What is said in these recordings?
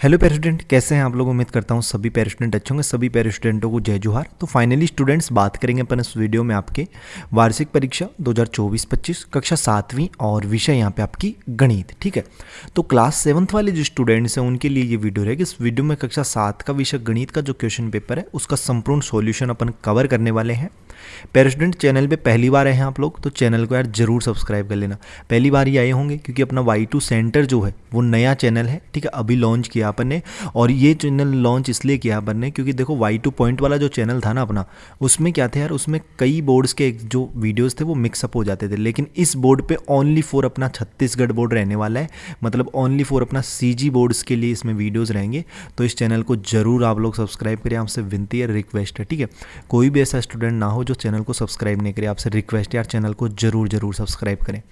Hello para student, कैसे हैं आप लोग। उम्मीद करता हूँ सभी पैरा स्टूडेंट अच्छे होंगे। सभी पैरा स्टूडेंटों को जय जोहार। तो फाइनली स्टूडेंट्स, बात करेंगे अपन इस वीडियो में आपके वार्षिक परीक्षा 2024-25 कक्षा 7वीं और विषय यहाँ पे आपकी गणित। ठीक है, तो क्लास 7th वाले जो स्टूडेंट्स हैं उनके लिए ये वीडियो रहेगी। इस वीडियो में कक्षा 7 का विषय गणित का जो क्वेश्चन पेपर है उसका संपूर्ण सॉल्यूशन अपन कवर करने वाले हैं। पैरा स्टूडेंट, चैनल पे पहली बार आए हैं आप लोग तो चैनल को यार जरूर सब्सक्राइब कर लेना। पहली बार ही आए होंगे क्योंकि अपना Y2 सेंटर जो है वो नया चैनल है। ठीक है, अभी लॉन्च किया अपन ने, और ये चैनल लॉन्च इसलिए किया अपन ने क्योंकि देखो Y2 पॉइंट वाला जो चैनल था ना अपना, उसमें क्या था यार, उसमें कई बोर्ड्स के जो वीडियोस थे वो मिक्सअप हो जाते थे। लेकिन इस बोर्ड पे ओनली फॉर अपना छत्तीसगढ़ बोर्ड रहने वाला है, मतलब ओनली फॉर अपना CG बोर्ड्स के लिए इसमें वीडियोस रहेंगे। तो इस चैनल को जरूर आप लोग सब्सक्राइब करें, आपसे विनती है, रिक्वेस्ट है। ठीक है, कोई भी ऐसा स्टूडेंट ना हो जो चैनल को सब्सक्राइब नहीं करे, आपसे रिक्वेस्ट है यार, चैनल को जरूर सब्सक्राइब करें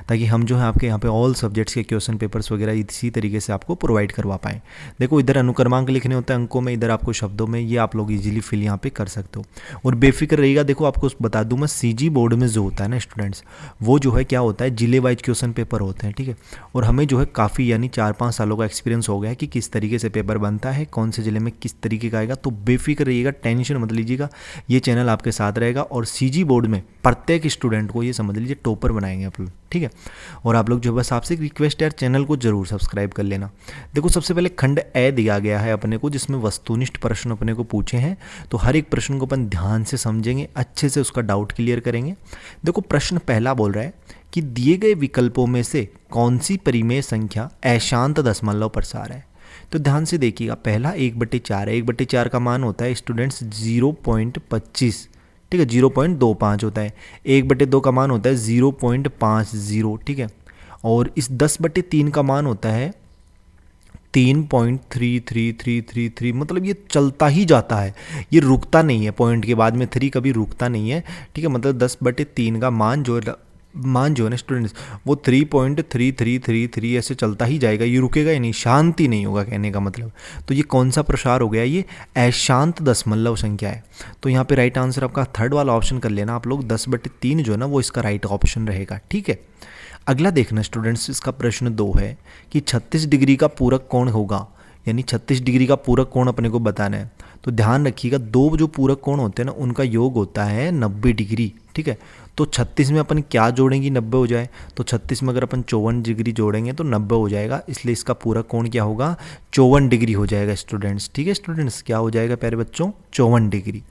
ताकि हम जो है आपके यहाँ पे ऑल सब्जेक्ट्स के क्वेश्चन पेपर्स वगैरह इसी तरीके से आपको प्रोवाइड करवा पाएँ। देखो, इधर अनुक्रमांक लिखने होते हैं अंकों में, इधर आपको शब्दों में, ये आप लोग इजीली फिल यहाँ पे कर सकते हो और बेफिक्र रहिएगा। देखो, आपको बता दूं मैं, CG बोर्ड में जो होता है ना स्टूडेंट्स, वो जो है क्या होता है, जिले वाइज क्वेश्चन पेपर होते हैं। ठीक है, और हमें जो है काफ़ी यानी 4-5 सालों का एक्सपीरियंस हो गया है कि किस तरीके से पेपर बनता है, कौन से जिले में किस तरीके का आएगा। तो बेफिक्र रहिएगा, टेंशन मत लीजिएगा, ये चैनल आपके साथ रहेगा और CG बोर्ड में प्रत्येक स्टूडेंट को ये समझ लीजिए टॉपर बनाएंगे आप लोग। ठीक है, और आप लोग जो बस आपसे रिक्वेस्ट है यार, चैनल को जरूर सब्सक्राइब कर लेना। देखो, सबसे पहले खंड ए दिया गया है अपने को, जिसमें वस्तुनिष्ठ प्रश्न अपने को पूछे हैं। तो हर एक प्रश्न को अपन ध्यान से समझेंगे, अच्छे से उसका डाउट क्लियर करेंगे। देखो, प्रश्न पहला बोल रहा है कि दिए गए विकल्पों में से कौन सी परिमेय संख्या अशांत दशमलव प्रसार है। तो ध्यान से देखिएगा, पहला 1/4 है। 1/4 का मान होता है स्टूडेंट्स 0.25। ठीक है, 0.25 होता है। 1/2 का मान होता है 0.50। ठीक है, और इस 10/3 का मान होता है 3.33333, मतलब ये चलता ही जाता है, ये रुकता नहीं है। पॉइंट के बाद में 3 कभी रुकता नहीं है। ठीक है, मतलब 10/3 का मान जो है ना स्टूडेंट्स, वो 3.3333 ऐसे चलता ही जाएगा, ये रुकेगा ही नहीं, शांति नहीं होगा कहने का मतलब। तो ये कौन सा प्रसार हो गया, ये अशांत दशमलव संख्या है। तो यहाँ पे राइट आंसर आपका थर्ड वाला ऑप्शन कर लेना आप लोग, 10/3 जो है ना वो इसका राइट ऑप्शन रहेगा। ठीक है, अगला देखना स्टूडेंट्स, इसका प्रश्न 2 है कि 36 डिग्री का पूरक कोण होगा, यानी 36 डिग्री का पूरक कोण अपने को बताना है। तो ध्यान रखिएगा, दो जो पूरक कोण होते हैं ना उनका योग होता है 90 डिग्री। ठीक है, तो 36 में अपन क्या जोड़ेंगे 90 हो जाए, तो 36 में अगर अपन 54 डिग्री जोड़ेंगे तो 90 हो जाएगा, इसलिए इसका पूरक कोण क्या होगा, 54 डिग्री हो जाएगा स्टूडेंट्स। ठीक है स्टूडेंट्स, क्या हो जाएगा प्यारे बच्चों, 54 डिग्री।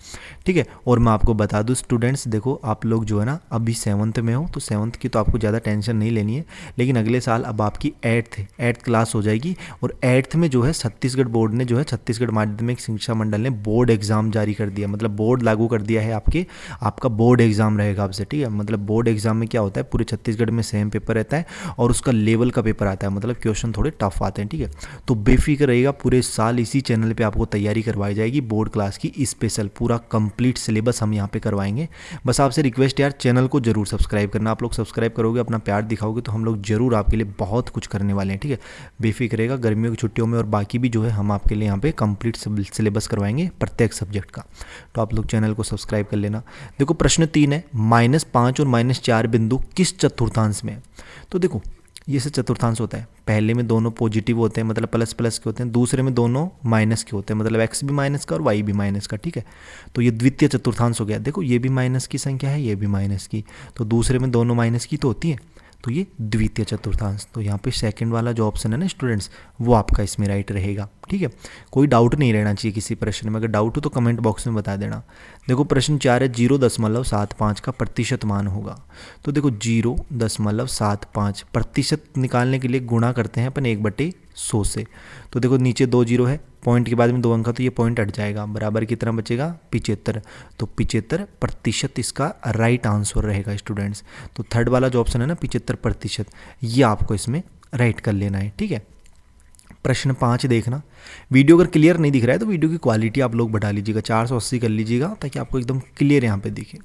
ठीक है, और मैं आपको बता दूं स्टूडेंट्स, देखो आप लोग जो है ना अभी 7th में हो, तो 7th की तो आपको ज़्यादा टेंशन नहीं लेनी है, लेकिन अगले साल अब आपकी 8th क्लास हो जाएगी, और 8th में जो है छत्तीसगढ़ बोर्ड ने जो है, छत्तीसगढ़ माध्यमिक शिक्षा मंडल ने बोर्ड एग्जाम जारी कर दिया, मतलब बोर्ड लागू कर दिया है आपका बोर्ड एग्जाम रहेगा आपसे। ठीक है, मतलब बोर्ड एग्जाम में क्या होता है, पूरे छत्तीसगढ़ में सेम पेपर रहता है और उसका लेवल का पेपर आता है, मतलब क्वेश्चन थोड़े टफ आते हैं। ठीक है, तो बेफिक्र रहिएगा, पूरे साल इसी चैनल पे आपको तैयारी करवाई जाएगी बोर्ड क्लास की स्पेशल, पूरा कंप्लीट सिलेबस हम यहाँ पे करवाएंगे। बस आपसे रिक्वेस्ट यार, चैनल को जरूर सब्सक्राइब करना। आप लोग सब्सक्राइब करोगे, अपना प्यार दिखाओगे, तो हम लोग जरूर आपके लिए बहुत कुछ करने वाले हैं। ठीक है, बेफिक्र रहेगा, गर्मियों की छुट्टियों में और बाकी भी जो है हम आपके लिए यहाँ पे कंप्लीट सिलेबस करवाएंगे प्रत्येक सब्जेक्ट का। तो आप लोग चैनल को सब्सक्राइब कर लेना। देखो, प्रश्न 3 है, -5 और -4 बिंदु किस चतुर्थांश में है। तो देखो, ये से चतुर्थांश होता है, पहले में दोनों पॉजिटिव होते हैं, मतलब प्लस प्लस के होते हैं, दूसरे में दोनों माइनस के होते हैं, मतलब x भी माइनस का और y भी माइनस का। ठीक है, तो ये द्वितीय चतुर्थांश हो गया। देखो, ये भी माइनस की संख्या है, ये भी माइनस की, तो दूसरे में दोनों माइनस की तो होती है, तो ये द्वितीय चतुर्थांश। तो यहाँ पे सेकंड वाला जो ऑप्शन है ना स्टूडेंट्स, वो आपका इसमें राइट रहेगा। ठीक है, कोई डाउट नहीं रहना चाहिए किसी प्रश्न में, अगर डाउट हो तो कमेंट बॉक्स में बता देना। देखो, प्रश्न 4 है, 0.75 का प्रतिशत मान होगा। तो देखो, 0.75 प्रतिशत निकालने के लिए गुणा करते हैं अपन 1/100 से। तो देखो, नीचे 2 जीरो है, पॉइंट के बाद में 2 अंक का, तो ये पॉइंट हट जाएगा, बराबर कितना बचेगा, 75। तो 75% इसका राइट आंसर रहेगा स्टूडेंट्स। तो थर्ड वाला जो ऑप्शन है ना 75%, ये आपको इसमें राइट कर लेना है। ठीक है, प्रश्न 5 देखना। वीडियो अगर क्लियर नहीं दिख रहा है तो वीडियो की क्वालिटी आप लोग बढ़ा लीजिएगा, 480 कर लीजिएगा, ताकि आपको एकदम क्लियर यहाँ पे दिखे।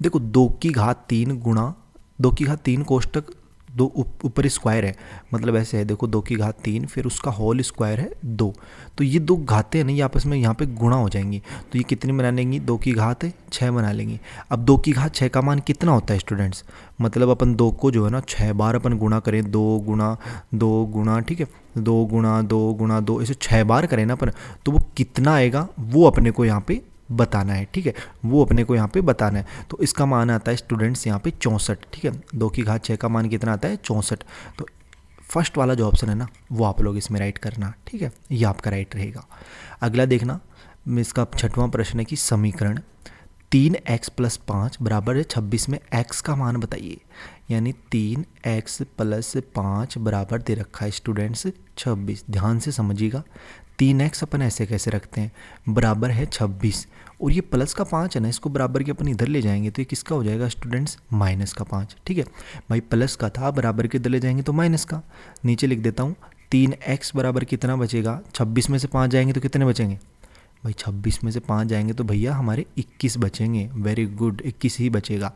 देखो, 2 की घात 3 गुणा 2 की घात 3 कोष्टक दो ऊपर स्क्वायर है, मतलब ऐसे है देखो 2 की घात 3 फिर उसका होल स्क्वायर है 2, तो ये दो घातें हैं ना ये आपस में यहाँ पे गुणा हो जाएंगी, तो ये कितनी बना लेंगी 2 की घात 6 बना लेंगी। अब 2 की घात 6 का मान कितना होता है स्टूडेंट्स, मतलब अपन 2 को जो है ना 6 बार अपन गुणा करें, 2 गुणा ठीक है 2 गुणा 2 ऐसे 6 बार करें ना अपन, तो वो कितना आएगा वो अपने को यहाँ पे बताना है, ठीक है, वो अपने को यहाँ पे बताना है। तो इसका मान आता है स्टूडेंट्स यहाँ पे 64, ठीक है, 2 की घात 6 का मान कितना आता है 64। तो फर्स्ट वाला जो ऑप्शन है ना वो आप लोग इसमें राइट करना, ठीक है, ये आपका राइट रहेगा। अगला देखना, इसका 6वां प्रश्न है कि समीकरण 3x + 5 बराबर है 26 में x का मान बताइए, यानी 3x + 5 बराबर दे रखा है स्टूडेंट्स 26। ध्यान से समझिएगा, 3x अपन ऐसे कैसे रखते हैं, बराबर है 26 और ये प्लस का 5 है ना, इसको बराबर के अपन इधर ले जाएंगे तो ये किसका हो जाएगा स्टूडेंट्स माइनस का 5, ठीक है भाई, प्लस का था बराबर के इधर ले जाएंगे तो माइनस का। नीचे लिख देता हूँ 3x बराबर कितना बचेगा, 26 में से 5 जाएंगे तो कितने बचेंगे भाई, 26 में से 5 जाएंगे तो भैया हमारे 21 बचेंगे, वेरी गुड 21 ही बचेगा।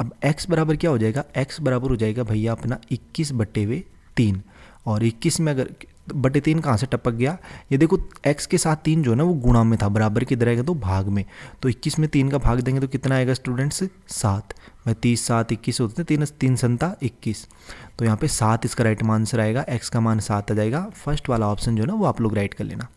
अब x बराबर क्या हो जाएगा, x बराबर हो जाएगा भैया अपना 21/3, और 21 में अगर बटे 3 कहाँ से टपक गया, ये देखो x के साथ 3 जो है ना वो गुणा में था, बराबर किधर आएगा तो भाग में, तो 21 में 3 का भाग देंगे तो कितना आएगा स्टूडेंट्स 7, भाई 30 7 21 होते हैं, 3 संता 21, तो यहाँ पे 7 इसका राइट आंसर आएगा, x का मान 7 आ जाएगा। फर्स्ट वाला ऑप्शन जो है ना वो आप लोग राइट कर लेना।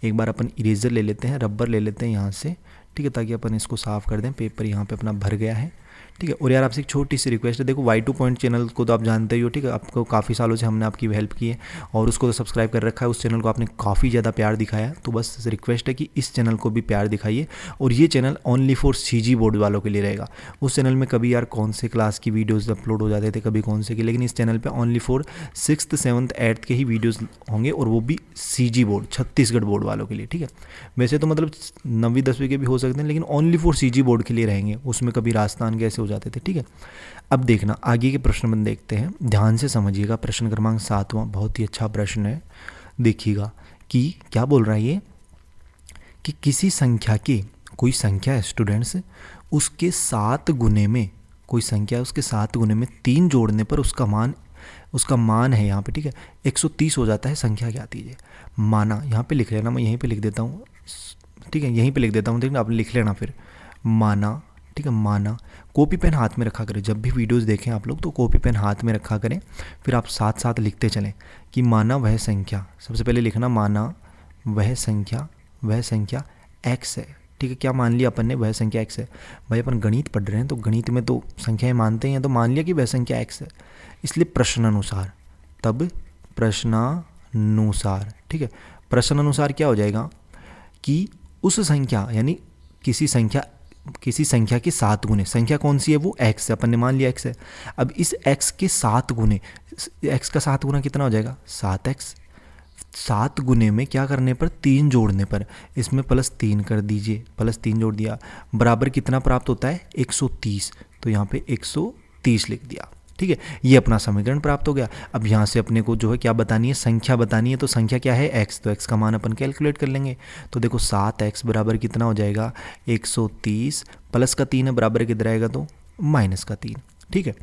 एक बार अपन इरेजर ले लेते हैं, रबर ले लेते हैं यहाँ से, ठीक है, ताकि अपन इसको साफ़ कर दें, पेपर यहाँ पे अपना भर गया है, ठीक है। और यार आपसे एक छोटी सी रिक्वेस्ट है, देखो Y2 पॉइंट चैनल को तो आप जानते ही हो, ठीक है, आपको काफ़ी सालों से हमने आपकी हेल्प की है और उसको तो सब्सक्राइब कर रखा है, उस चैनल को आपने काफ़ी ज़्यादा प्यार दिखाया, तो बस रिक्वेस्ट है कि इस चैनल को भी प्यार दिखाइए, और ये channel only for CG board वालों के लिए रहेगा। उस चैनल में कभी यार कौन से क्लास की वीडियोज़ अपलोड हो जाते थे, कभी कौन से की, लेकिन इस चैनल पर only for 6th 7th 8th के ही वीडियोज़ होंगे, और वो भी CG बोर्ड छत्तीसगढ़ बोर्ड वालों के लिए, ठीक है। वैसे तो मतलब 9वीं 10वीं के भी हो सकते हैं, लेकिन ओनली फॉर CG बोर्ड के लिए रहेंगे, उसमें कभी राजस्थान के ऐसे हो जाते थे, ठीक है। अब देखना आगे के प्रश्न में देखते हैं, ध्यान से समझिएगा। प्रश्न क्रमांक 7वां बहुत ही अच्छा प्रश्न है, देखिएगा कि क्या बोल रहा है ये, कि किसी संख्या के, कोई संख्या है स्टूडेंट्स, उसके 7 गुने में, कोई संख्या है उसके 7 गुने में 3 जोड़ने पर उसका मान है यहाँ पे, ठीक है 130 हो जाता है। संख्या क्या आती है, माना, यहाँ पे लिख लेना, मैं यहीं पे लिख देता हूँ, ठीक है, यहीं पे लिख देता हूँ, देखना आप लिख लेना फिर, माना, ठीक है, माना। कॉपी पेन हाथ में रखा करें, जब भी वीडियोस देखें आप लोग तो कॉपी पेन हाथ में रखा करें, फिर आप साथ साथ लिखते चलें कि माना वह संख्या, सबसे पहले लिखना माना वह संख्या x है, ठीक है, क्या मान लिया अपन ने, वह संख्या x है। भाई अपन गणित पढ़ रहे हैं तो गणित में तो संख्याएं मानते हैं, तो मान लिया कि वह संख्या x है, इसलिए प्रश्नानुसार, तब प्रश्नानुसार, ठीक है, प्रश्नानुसार क्या हो जाएगा कि उस संख्या, यानी किसी संख्या के 7 गुने, संख्या कौन सी है वो x है, अपन ने मान लिया x है। अब इस x के 7 गुने, x का 7 गुना कितना हो जाएगा 7x, 7 गुने में क्या करने पर, 3 जोड़ने पर, इसमें +3 कर दीजिए, +3 जोड़ दिया, बराबर कितना प्राप्त होता है 130, तो यहाँ पे 130 लिख दिया, ठीक है, ये अपना समीकरण प्राप्त हो गया। अब यहाँ से अपने को जो है क्या बतानी है, संख्या बतानी है, तो संख्या क्या है x, तो x का मान अपन कैलकुलेट कर लेंगे, तो देखो 7x बराबर कितना हो जाएगा 130, प्लस का 3 है, बराबर किधर आएगा तो माइनस का 3, ठीक है।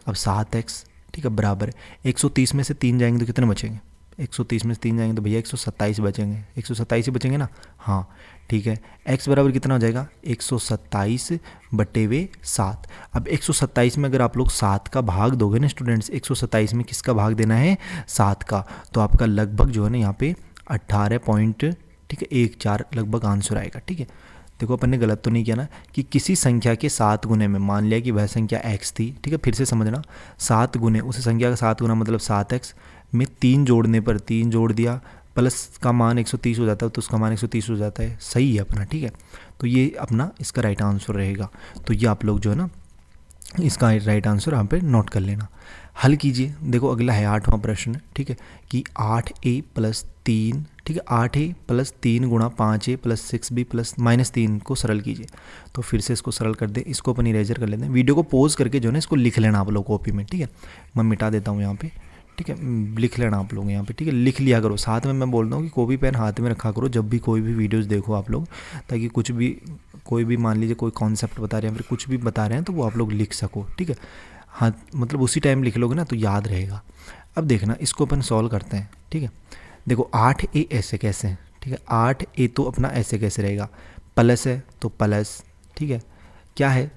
अब 7x, ठीक है, बराबर 130 में से 3 जाएंगे तो कितने बचेंगे, 130 में से 3 जाएंगे तो भैया 127 बचेंगे, 127 ही बचेंगे ना, हाँ ठीक है। x बराबर कितना हो जाएगा 127/7। अब 127 में अगर आप लोग 7 का भाग दोगे ना स्टूडेंट्स, 127 में किसका भाग देना है 7 का, तो आपका लगभग जो है ना यहाँ पे 18 पॉइंट, ठीक है 14 लगभग आंसर आएगा, ठीक है। देखो अपन ने गलत तो नहीं किया ना, कि किसी संख्या के 7 गुने में, मान लिया कि वह संख्या x थी, ठीक है, फिर से समझना 7 गुने, उस संख्या का 7 गुना मतलब 7x में 3 जोड़ने पर 3 जोड़ दिया, प्लस का मान 130 हो जाता है, तो उसका मान 130 हो जाता है, सही है अपना, ठीक है। तो ये अपना इसका राइट आंसर रहेगा, तो ये आप लोग जो है ना इसका राइट आंसर यहाँ पे नोट कर लेना। हल कीजिए, देखो अगला है 8वां प्रश्न, ठीक है, कि 8a + 3, ठीक है, 8a + 3 गुणा 5a + 6b + -3 को सरल कीजिए। तो फिर से इसको सरल कर दें, इसको अपन इरेजर कर लेते हैं, वीडियो को पॉज करके जो है ना इसको लिख लेना आप लोग कॉपी में, ठीक है, मैं मिटा देता हूँ यहाँ पे, ठीक है, लिख लेना आप लोग यहाँ पे, ठीक है, लिख लिया करो, साथ में मैं बोलता हूँ कि कॉपी पेन हाथ में रखा करो जब भी कोई भी वीडियोस देखो आप लोग, ताकि कुछ भी, कोई भी मान लीजिए कोई कॉन्सेप्ट बता रहे हैं फिर कुछ भी बता रहे हैं तो वो आप लोग लिख सको, ठीक है। हाँ मतलब उसी टाइम लिख लोगे ना तो याद रहेगा। अब देखना इसको अपन सॉल्व करते हैं, ठीक है। देखो 8a ऐसे कैसे है, ठीक है। 8a तो अपना ऐसे कैसे रहेगा, प्लस है तो प्लस, ठीक है। क्या है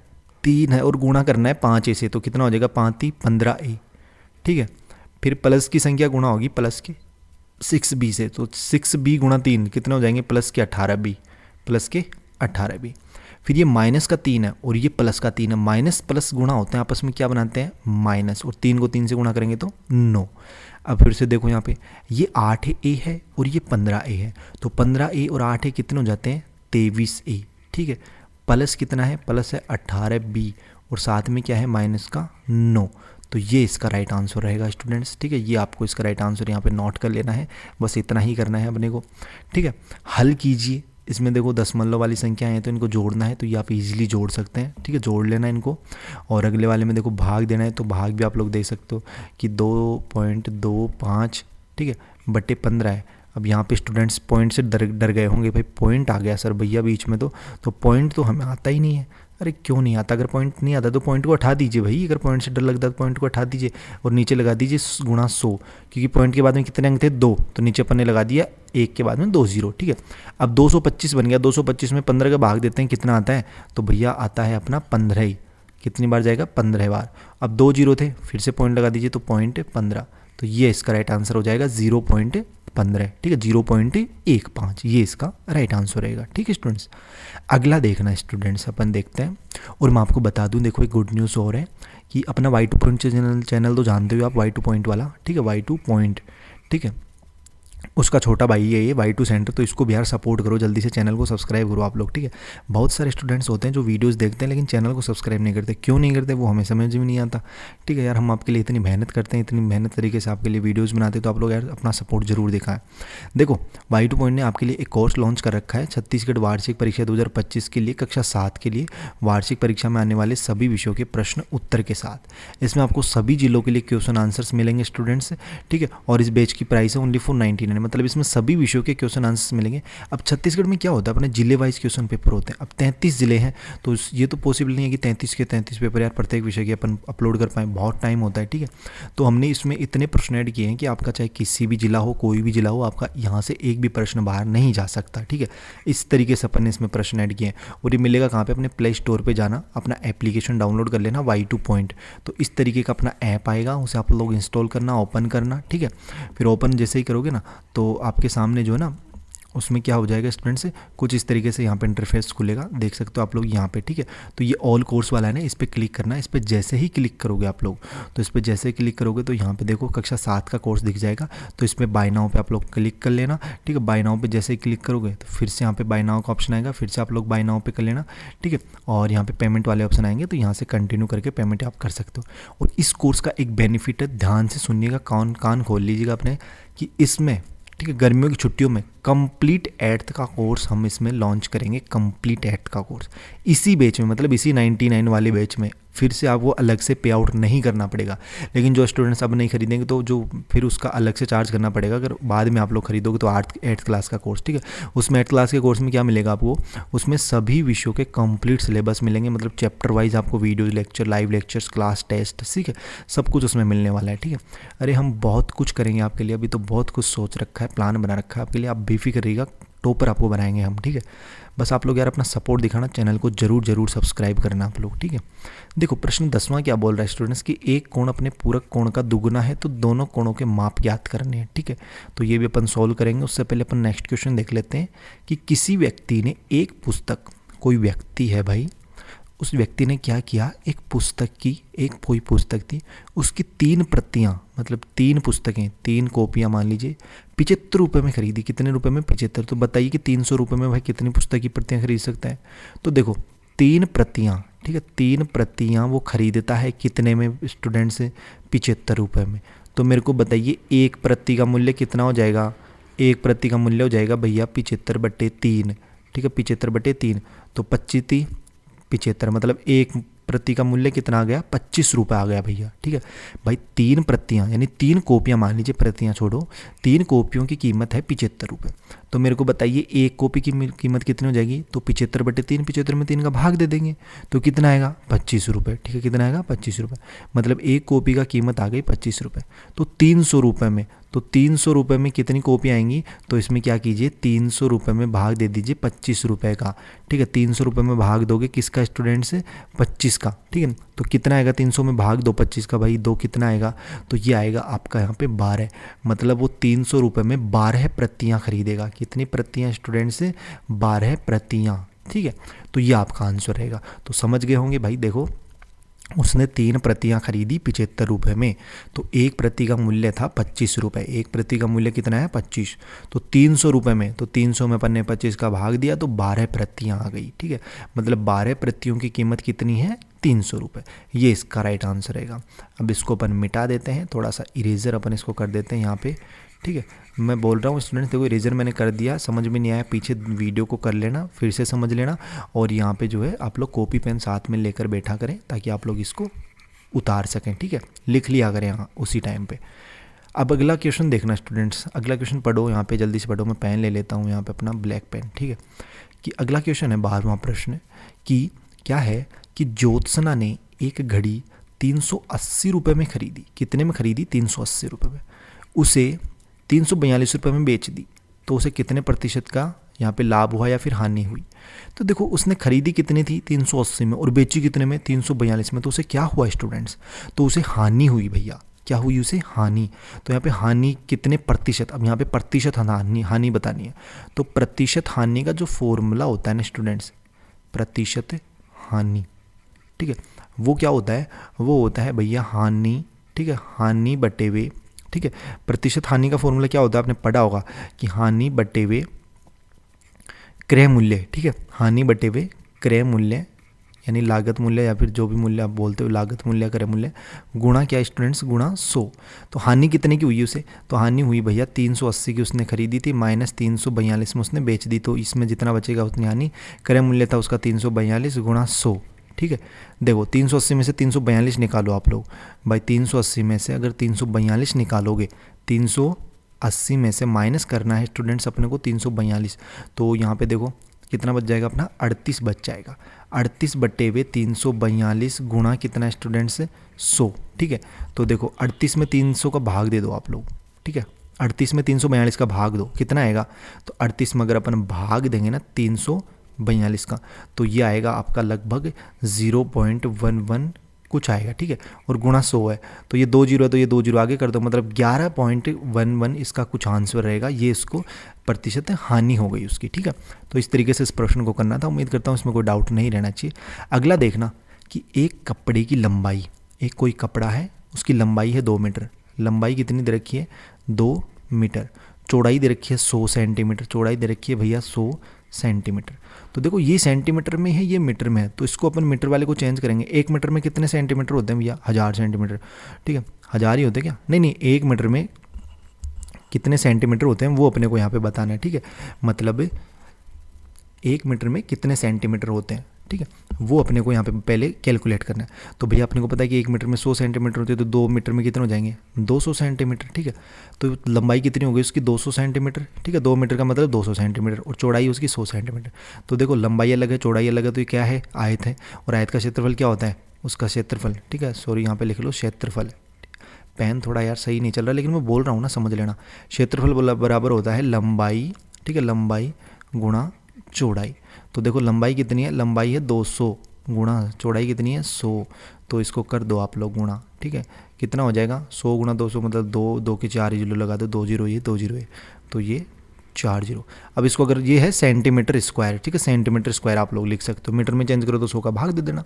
3 है और गुणा करना है 5a से, तो कितना हो जाएगा 5 15a, ठीक है। फिर प्लस की संख्या गुणा होगी प्लस के 6b से, तो 6b गुणा 3 कितने हो जाएंगे प्लस के 18b, प्लस के 18b। फिर ये माइनस का 3 है और ये प्लस का 3 है, माइनस प्लस गुणा होते हैं आपस में, क्या बनाते हैं माइनस, और 3 को 3 से गुणा करेंगे तो 9। अब फिर से देखो यहाँ पे ये 8a है और ये 15a है, तो 15a और 8a कितने हो जाते हैं 23a, ठीक है। प्लस कितना है, प्लस है 18b और साथ में क्या है माइनस का 9, तो ये इसका राइट आंसर रहेगा स्टूडेंट्स, ठीक है। ये आपको इसका राइट आंसर यहाँ पे नोट कर लेना है, बस इतना ही करना है अपने को, ठीक है। हल कीजिए, इसमें देखो दशमलव वाली संख्या है तो इनको जोड़ना है, तो ये आप इजीली जोड़ सकते हैं, ठीक है, जोड़ लेना इनको। और अगले वाले में देखो भाग देना है, तो भाग भी आप लोग देख सकते हो कि 2.25, ठीक है, बटे 15 है। अब यहाँ पे स्टूडेंट्स पॉइंट से डर गए होंगे, भाई पॉइंट आ गया सर भैया बीच में, तो पॉइंट तो हमें आता ही नहीं है। अरे क्यों नहीं आता, अगर पॉइंट नहीं आता तो पॉइंट को हटा दीजिए भाई, अगर पॉइंट से डर लगता है तो पॉइंट को हटा दीजिए और नीचे लगा दीजिए गुणा 100, क्योंकि पॉइंट के बाद में कितने अंक थे 2, तो नीचे अपन ने लगा दिया 1 के बाद में 2 0, ठीक है। अब 225 बन गया, 225 में 15 का भाग देते हैं, कितना आता है, तो भैया आता है अपना 15 ही, कितनी बार जाएगा 15 बार। अब 2 0 थे, फिर से पॉइंट लगा दीजिए तो पॉइंट 15, तो ये इसका राइट आंसर हो जाएगा 0.15, ठीक है, 0.15, ये इसका राइट आंसर रहेगा, ठीक है स्टूडेंट्स। अगला देखना स्टूडेंट्स, अपन देखते हैं। और मैं आपको बता दूं, देखो एक गुड न्यूज़ और है कि अपना Y2 पॉइंट चैनल तो जानते हो आप, Y2 पॉइंट वाला, ठीक है, Y2 पॉइंट, ठीक है, उसका छोटा भाई है ये Y2 सेंटर, तो इसको भी यार सपोर्ट करो, जल्दी से चैनल को सब्सक्राइब करो आप लोग, ठीक है। बहुत सारे स्टूडेंट्स होते हैं जो वीडियोस देखते हैं लेकिन चैनल को सब्सक्राइब नहीं करते, क्यों नहीं करते वो हमें समझ में नहीं आता, ठीक है यार। हम आपके लिए इतनी मेहनत करते हैं, इतनी मेहनत तरीके से आपके लिए वीडियोज़ बनाते हैं, तो आप लोग यार अपना सपोर्ट जरूर दिखाएं। देखो Y2 पॉइंट ने आपके लिए एक कोर्स लॉन्च कर रखा है, छत्तीसगढ़ वार्षिक परीक्षा 2025 के लिए, कक्षा 7 के लिए वार्षिक परीक्षा में आने वाले सभी विषयों के प्रश्न उत्तर के साथ। इसमें आपको सभी जिलों के लिए क्वेश्चन आंसर्स मिलेंगे स्टूडेंट्स, ठीक है। और इस बैच की प्राइस है ओनली 499, मतलब इसमें सभी विषयों के क्वेश्चन आंसर्स मिलेंगे। अब छत्तीसगढ़ में क्या होता है, अपने जिले वाइज क्वेश्चन पेपर होते हैं। अब 33 जिले हैं, तो ये तो पॉसिबल नहीं है कि 33 के 33 पेपर यार प्रत्येक विषय के अपन अपलोड कर पाएँ, बहुत टाइम होता है, ठीक है। तो हमने इसमें इतने प्रश्न ऐड किए हैं कि आपका चाहे किसी भी जिला हो, कोई भी जिला हो, आपका यहाँ से एक भी प्रश्न बाहर नहीं जा सकता, ठीक है। इस तरीके से अपन ने इसमें प्रश्न ऐड किए हैं। और ये मिलेगा कहाँ पे, अपने प्ले स्टोर पर जाना, अपना एप्लीकेशन डाउनलोड कर लेना Y2 पॉइंट, तो इस तरीके का अपना ऐप आएगा, उसे आप लोग इंस्टॉल करना, ओपन करना, ठीक है। फिर ओपन जैसे ही करोगे ना तो आपके सामने जो है ना उसमें क्या हो जाएगा स्टूडेंट्स, कुछ इस तरीके से यहाँ पे इंटरफेस खुलेगा, देख सकते हो आप लोग यहाँ पे, ठीक है। तो ये ऑल कोर्स वाला है ना, इस पर क्लिक करना है। इस पर जैसे ही क्लिक करोगे आप लोग, तो इस पर जैसे क्लिक करोगे तो यहाँ पे देखो कक्षा 7 का कोर्स दिख जाएगा, तो इसमें बाय नाउ पे आप लोग क्लिक कर लेना, ठीक है। बाय नाउ पे जैसे ही क्लिक करोगे तो फिर से यहाँ पे बाय नाउ का ऑप्शन आएगा, फिर से आप लोग बाय नाउ पे कर लेना, ठीक है। और यहाँ पे पेमेंट वाले ऑप्शन आएंगे, तो यहाँ से कंटिन्यू करके पेमेंट आप कर सकते हो। और इस कोर्स का एक बेनिफिट है, ध्यान से सुनिएगा, कान खोल लीजिएगा अपने, कि इसमें, ठीक है, गर्मियों की छुट्टियों में कंप्लीट 8th का कोर्स हम इसमें लॉन्च करेंगे, कंप्लीट 8th का कोर्स इसी बैच में, मतलब इसी 99 वाले बैच में। फिर से आपको अलग से पे आउट नहीं करना पड़ेगा, लेकिन जो स्टूडेंट्स अब नहीं खरीदेंगे तो जो फिर उसका अलग से चार्ज करना पड़ेगा। अगर बाद में आप लोग खरीदोगे तो 8th क्लास का कोर्स, ठीक है। उसमें 8th क्लास के कोर्स में क्या मिलेगा आपको, उसमें सभी विषयों के कंप्लीट सिलेबस मिलेंगे, मतलब चैप्टर वाइज आपको video lecture, live lectures, class test, ठीक है, सब कुछ उसमें मिलने वाला है, ठीक है। अरे हम बहुत कुछ करेंगे आपके लिए, अभी तो बहुत कुछ सोच रखा है, प्लान बना रखा है आपके लिए, आप बेफिक्र रहिएगा, टॉपर आपको बनाएंगे हम, ठीक है। बस आप लोग यार अपना सपोर्ट दिखाना, चैनल को जरूर सब्सक्राइब करना आप लोग, ठीक है। देखो प्रश्न 10वां क्या बोल रहा है स्टूडेंट्स, कि एक कोण अपने पूरक कोण का दुगुना है तो दोनों कोणों के माप ज्ञात करने हैं, ठीक है। तो ये भी अपन सॉल्व करेंगे। उससे पहले अपन नेक्स्ट क्वेश्चन देख लेते हैं कि किसी व्यक्ति ने एक पुस्तक, कोई व्यक्ति है भाई, उस व्यक्ति ने क्या किया, एक पुस्तक की, एक कोई पुस्तक थी, उसकी 3 प्रतियां, मतलब 3 पुस्तकें, 3 कॉपियां मान लीजिए 75 रुपये में खरीदी। कितने रुपए में, 75। तो बताइए कि 300 रुपये में भाई कितनी पुस्तक की प्रतियां खरीद सकता है। तो देखो 3 प्रतियां, ठीक है, 3 प्रतियां वो खरीदता है कितने में स्टूडेंट से, 75 रुपये में। तो मेरे को बताइए एक प्रति का मूल्य कितना हो जाएगा, एक प्रति का मूल्य हो जाएगा भैया 75/3, ठीक है, 75/3, तो 25 75, मतलब एक प्रति का मूल्य कितना आ गया, 25 रुपये आ गया भैया। ठीक है भाई, 3 प्रतियाँ यानी 3 कॉपियाँ, मान लीजिए प्रतियाँ छोड़ो, 3 कॉपियों की कीमत है 75 रुपये। तो मेरे को बताइए एक कॉपी की कीमत कितनी हो जाएगी, तो 75/3, 75 में 3 का भाग दे देंगे तो कितना आएगा, 25 रुपये। ठीक है, कितना आएगा, 25 रुपये। मतलब एक कॉपी का कीमत आ गई 25 रुपये। तो 300 रुपये में, तो 300 रुपये में कितनी कॉपी आएंगी, तो इसमें क्या कीजिए, 300 रुपये में भाग दे दीजिए 25 रुपये का। ठीक है, 300 रुपये में भाग दोगे किसका स्टूडेंट से, 25 का। ठीक है, तो कितना आएगा, 300 में भाग दो 25 का भाई, 2 कितना आएगा, तो ये आएगा आपका यहाँ पे 12। मतलब वो 300 रुपये में 12 प्रतियाँ खरीदेगा। कितनी प्रतियाँ स्टूडेंट से, 12 प्रतियाँ। ठीक है, तो ये आपका आंसर रहेगा। तो समझ गए होंगे भाई, देखो उसने 3 प्रतियाँ खरीदी 75 रुपये में, तो एक प्रति का मूल्य था 25 रुपये। एक प्रति का मूल्य कितना है, 25। तो 300 रुपये में, तो 300 में अपन ने 25 का भाग दिया तो 12 प्रतियाँ आ गई। ठीक है, मतलब 12 प्रतियों की कीमत कितनी है, 300 रुपये। ये इसका राइट आंसर रहेगा। अब इसको अपन मिटा देते हैं, थोड़ा सा इरेजर अपन इसको कर देते हैं यहाँ पे। ठीक है, मैं बोल रहा हूँ स्टूडेंट्स, देखो इरेजर मैंने कर दिया, समझ में नहीं आया पीछे वीडियो को कर लेना, फिर से समझ लेना, और यहाँ पे जो है आप लोग कॉपी पेन साथ में लेकर बैठा करें ताकि आप लोग इसको उतार सकें। ठीक है, लिख लिया करें यहाँ उसी टाइम पे। अब अगला क्वेश्चन देखना स्टूडेंट्स, अगला क्वेश्चन पढ़ो यहाँ पे, जल्दी से पढ़ो। मैं पेन ले लेता हूँ यहाँ पे अपना ब्लैक पेन। ठीक है, कि अगला क्वेश्चन है 12वां प्रश्न, कि क्या है कि ज्योत्सना ने एक घड़ी 380 रुपये में खरीदी। कितने में खरीदी, 380 रुपये में। उसे 342 रुपये में बेच दी, तो उसे कितने प्रतिशत का यहाँ पे लाभ हुआ या फिर हानि हुई। तो देखो उसने खरीदी कितनी थी, 380 में, और बेची कितने में, 342 में। तो उसे क्या हुआ स्टूडेंट्स, तो उसे हानि हुई भैया। क्या हुई, उसे हानि। तो यहाँ पे हानि कितने प्रतिशत, अब यहाँ पे प्रतिशत हानि बतानी है। तो प्रतिशत हानि का जो फॉर्मूला होता है ना स्टूडेंट्स, प्रतिशत हानि, ठीक है, वो क्या होता है, वो होता है भैया हानि। ठीक है, हानि बटे हुए, ठीक है, प्रतिशत हानि का फॉर्मूला क्या होता है, आपने पढ़ा होगा कि हानि बटे हुए क्रय मूल्य। ठीक है, हानि बटे हुए क्रय मूल्य यानी लागत मूल्य, या फिर जो भी मूल्य आप बोलते हो, लागत मूल्य क्रय मूल्य, गुणा क्या स्टूडेंट्स, गुणा 100। तो हानि कितने की हुई उसे, तो हानि हुई भैया 380 की उसने खरीदी थी, माइनस 342 में उसने बेच दी, तो इसमें जितना बचेगा उतनी हानि। क्रय मूल्य था उसका 342 गुणा 100। ठीक है, देखो 380 में से 342 निकालो आप लोग भाई, 380 में से अगर 342 निकालोगे, 380 में से माइनस करना है स्टूडेंट्स अपने को 342, तो यहाँ पे देखो कितना बच जाएगा अपना, 38 बच जाएगा। 38 बटे हुए 342 गुणा कितना स्टूडेंट्स, 100। ठीक है, तो देखो 38 में 300 का भाग दे दो आप लोग। ठीक है, 38 में 342 का भाग दो, कितना आएगा, तो 38 में अगर अपन भाग देंगे ना 342 का, तो ये आएगा आपका लगभग 0.11 कुछ आएगा। ठीक है, और गुणा 100 है, तो ये 2 जीरो है, तो ये 2 जीरो आगे कर दो, मतलब 11.11 इसका कुछ आंसर रहेगा। ये इसको प्रतिशत हानि हो गई उसकी। ठीक है, तो इस तरीके से इस प्रश्न को करना था। उम्मीद करता हूँ इसमें कोई डाउट नहीं रहना चाहिए। अगला देखना कि एक कपड़े की लंबाई, एक कोई कपड़ा है उसकी लंबाई है 2 मीटर, लंबाई कितनी दे रखी है, 2 मीटर, चौड़ाई दे रखी है 100 सेंटीमीटर, चौड़ाई दे रखी है भैया 100 सेंटीमीटर। तो देखो ये सेंटीमीटर में है, ये मीटर में है, तो इसको अपन मीटर वाले को चेंज करेंगे। 1 मीटर में कितने सेंटीमीटर होते हैं भैया, 1000 सेंटीमीटर। ठीक है, 1000 ही होते हैं क्या, नहीं 1 मीटर में कितने सेंटीमीटर होते हैं वो अपने को यहाँ पे बताना है। ठीक है, मतलब 1 मीटर में कितने सेंटीमीटर होते हैं, ठीक है, वो अपने को यहाँ पे पहले कैलकुलेट करना है। तो भैया अपने को पता है कि 1 मीटर में 100 सेंटीमीटर होते हैं, तो 2 मीटर में कितने हो जाएंगे, 200 सेंटीमीटर। ठीक है, तो लंबाई कितनी हो गई उसकी, 200 सेंटीमीटर। ठीक है, 2 मीटर का मतलब 200 सेंटीमीटर, और चौड़ाई उसकी 100 सेंटीमीटर। तो देखो लंबाई अलग है, चौड़ाई अलग है, तो ये क्या है, आयत है, और आयत का क्षेत्रफल क्या होता है, उसका क्षेत्रफल। ठीक है, सॉरी यहाँ पे लिख लो क्षेत्रफल। पेन थोड़ा यार सही नहीं चल रहा, लेकिन मैं बोल रहा हूँ ना, समझ लेना। क्षेत्रफल बराबर होता है लंबाई, ठीक है, लंबाई गुणा चौड़ाई। तो देखो लंबाई कितनी है, लंबाई है 200 गुणा चौड़ाई कितनी है 100, तो इसको कर दो आप लोग गुणा। ठीक है, कितना हो जाएगा, 100 गुणा 200 मतलब 2 के 4 जीरो लगा दो, 2 जीरो ये 2 जीरो ये, तो ये 4 जीरो। अब इसको अगर ये है सेंटीमीटर स्क्वायर, ठीक है, सेंटीमीटर स्क्वायर आप लोग लिख सकते हो, मीटर में चेंज करो तो 100 का भाग दे देना।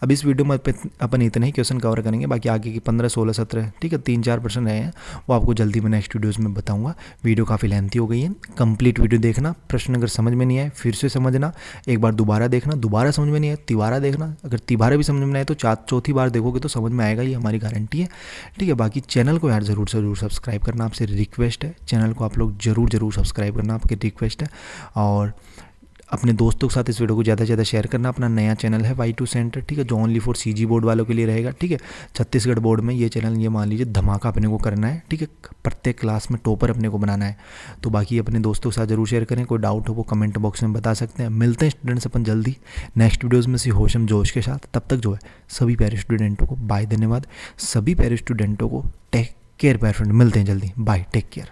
अब इस वीडियो में अपन इतने ही क्वेश्चन कवर करेंगे, बाकी आगे की 15, 16, 17, ठीक है, 3-4 प्रश्न रहे हैं, वो आपको जल्दी मैं नेक्स्ट वीडियोज़ में बताऊंगा। वीडियो काफ़ी लेंथी हो गई है, कंप्लीट वीडियो देखना, प्रश्न अगर समझ में नहीं आए फिर से समझना, एक बार दोबारा देखना, दोबारा समझ में नहीं आए तिबारा देखना, अगर तिबारा भी समझ में नहीं आए तो चौथी बार देखोगे तो समझ में आएगा, ये हमारी गारंटी है। ठीक है, बाकी चैनल को यार ज़रूर सब्सक्राइब करना, आपसे रिक्वेस्ट है, चैनल को आप लोग ज़रूर सब्सक्राइब करना, आपकी रिक्वेस्ट है। और अपने दोस्तों के साथ इस वीडियो को ज़्यादा से ज़्यादा शेयर करना। अपना नया चैनल है Y2 सेंटर, ठीक है, जो ओनली फॉर CG बोर्ड वालों के लिए रहेगा, ठीक है। छत्तीसगढ़ बोर्ड में ये चैनल, ये मान लीजिए धमाका अपने को करना है, ठीक है, प्रत्येक क्लास में टॉपर अपने को बनाना है। तो बाकी अपने दोस्तों के साथ जरूर शेयर करें। कोई डाउट हो वो कमेंट बॉक्स में बता सकते हैं। मिलते हैं स्टूडेंट्स अपन जल्दी नेक्स्ट वीडियोज़ में से होशम जोश के साथ। तब तक जो है सभी प्यारे स्टूडेंटों को बाय, धन्यवाद। सभी प्यारे स्टूडेंटों को टेक केयर प्यारे फ्रेंड, मिलते हैं जल्दी, बाय, टेक केयर।